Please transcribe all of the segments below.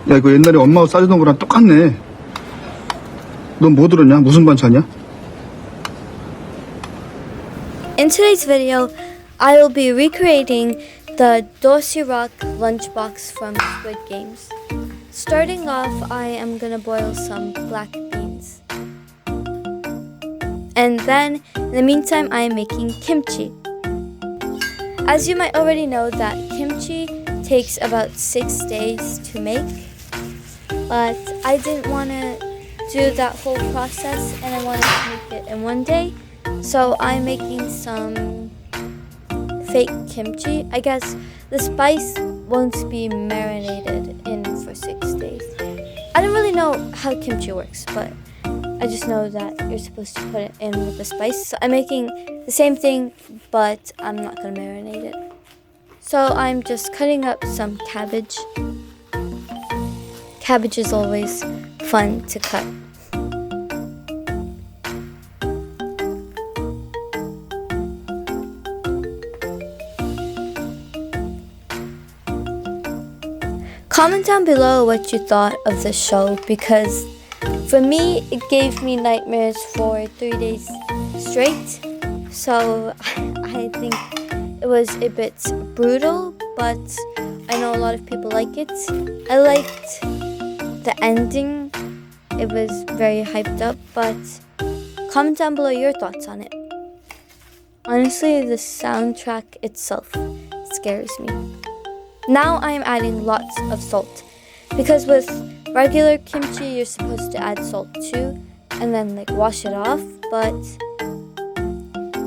야, 이거 옛날에 엄마가 싸주던 거랑 똑같네. 넌 뭐 들었냐? 무슨 반찬이야? In today's video, I will be recreating the Dosirak lunchbox from Squid Games. Starting off, I am gonna boil some black beans. And then, in the meantime, I am making kimchi. As you might already know, that kimchi takes about 6 days to make. But I didn't want to do that whole process and I wanted to make it in one day. So I'm making some fake kimchi. I guess the spice won't be marinated in for 6 days. I don't really know how kimchi works, but I just know that you're supposed to put it in with the spice. So I'm making the same thing, but I'm not going to marinate it. So I'm just cutting up some cabbage. Cabbage is always fun to cut. Comment down below what you thought of the show, because for me it gave me nightmares for 3 days straight. So I think it was a bit brutal, but I know a lot of people like it. I liked the ending. It was very hyped up, but comment down below your thoughts on it. Honestly, the soundtrack itself scares me. Now I am adding lots of salt, because with regular kimchi you're supposed to add salt too and then like wash it off, but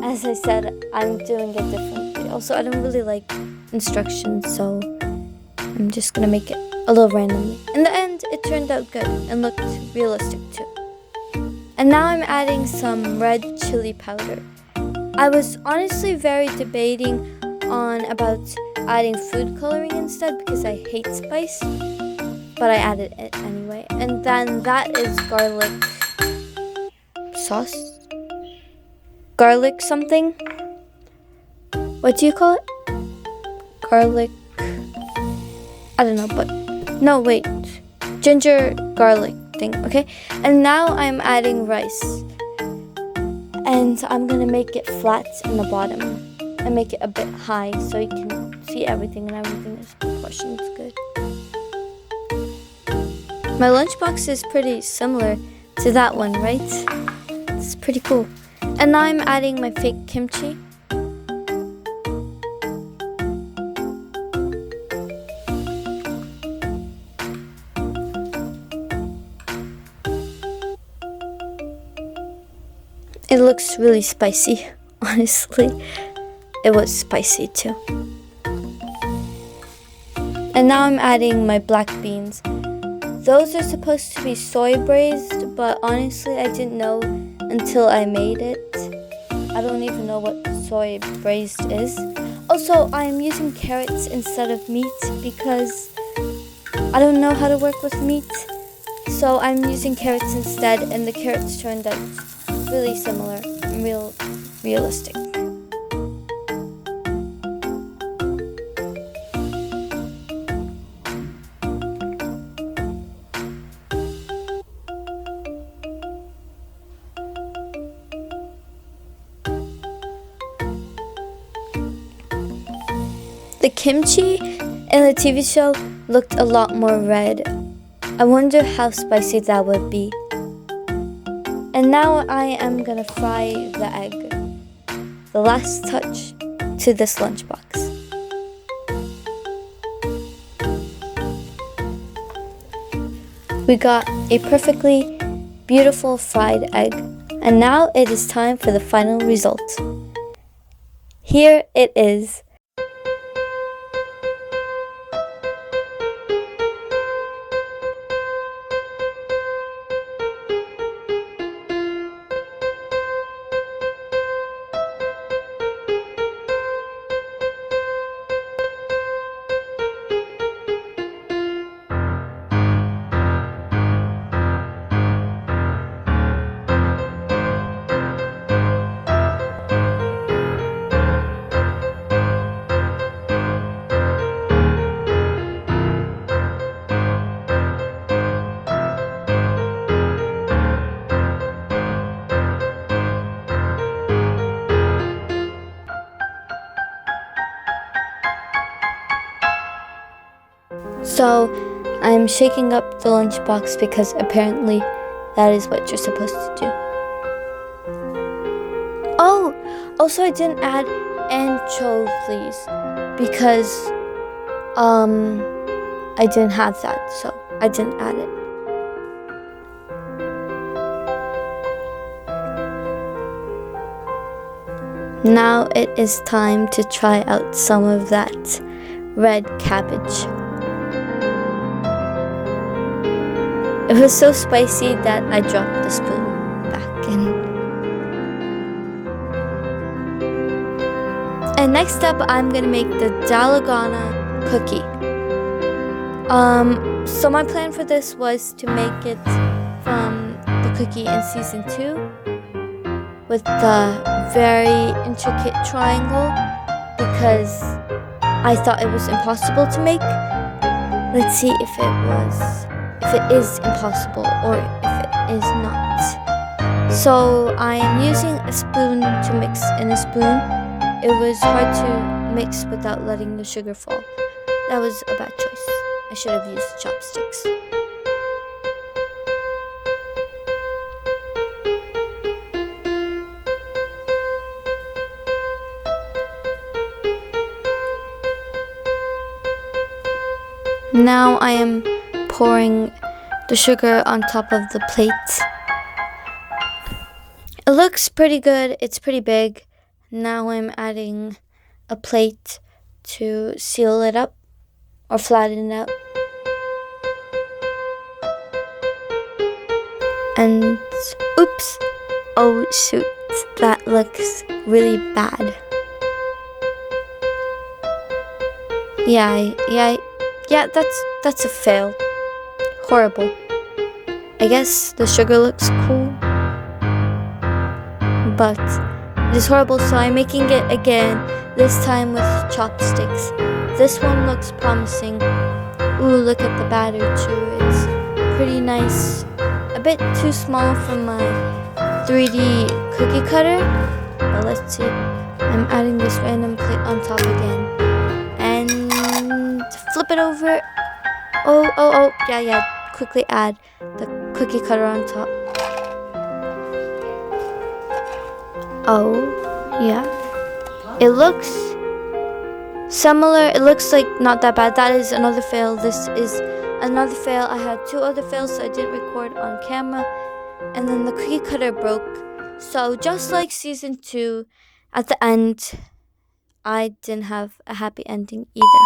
as I said, I'm doing it differently. Also, I don't really like instructions, so I'm just gonna make it a little randomly. In the end, it turned out good and looked realistic too. And now I'm adding some red chili powder. I was honestly very debating on about adding food coloring instead because I hate spice, but I added it anyway. And then that is garlic sauce? Garlic something? What do you call it? Garlic, I don't know, but no, wait, ginger garlic thing, okay? And now I'm adding rice, and I'm gonna make it flat in the bottom and make it a bit high so you can see everything and everything is proportioned good. My lunchbox is pretty similar to that one, right? It's pretty cool. And now I'm adding my fake kimchi. It looks really spicy, honestly. It was spicy too. And now I'm adding my black beans. Those are supposed to be soy braised, but honestly I didn't know until I made it. I don't even know what soy braised is. Also, I'm using carrots instead of meat because I don't know how to work with meat. So I'm using carrots instead, and the carrots turned out really similar and realistic. The kimchi in the TV show looked a lot more red. I wonder how spicy that would be. And now I am gonna fry the egg. The last touch to this lunchbox. We got a perfectly beautiful fried egg. And now it is time for the final result. Here it is. So I'm shaking up the lunchbox because apparently that is what you're supposed to do. Oh, also I didn't add anchovies because I didn't have that, so I didn't add it. Now it is time to try out some of that red cabbage. It was so spicy that I dropped the spoon back in. And next up, I'm gonna make the dalgona cookie. So my plan for this was to make it from the cookie in season 2 with the very intricate triangle because I thought it was impossible to make. Let's see if it is impossible or if it is not. So I am using a spoon to mix in a spoon. It was hard to mix without letting the sugar fall. That was a bad choice. I should have used chopsticks. Now I am pouring the sugar on top of the plate. It looks pretty good. It's pretty big. Now I'm adding a plate to seal it up or flatten it out. And oops. Oh shoot. That looks really bad. Yeah, that's a fail. Horrible. I guess the sugar looks cool, but it is horrible, so I'm making it again, this time with chopsticks. This one looks promising. Ooh, look at the batter too. It's pretty nice. A bit too small for my 3D cookie cutter, but let's see. I'm adding this random plate on top again. And flip it over. Oh, yeah. Quickly add the cookie cutter on top. Oh, yeah. It looks similar. It looks like not that bad. That is another fail. This is another fail. I had 2 other fails, so I didn't record on camera. And then the cookie cutter broke. So just like season 2, at the end, I didn't have a happy ending either.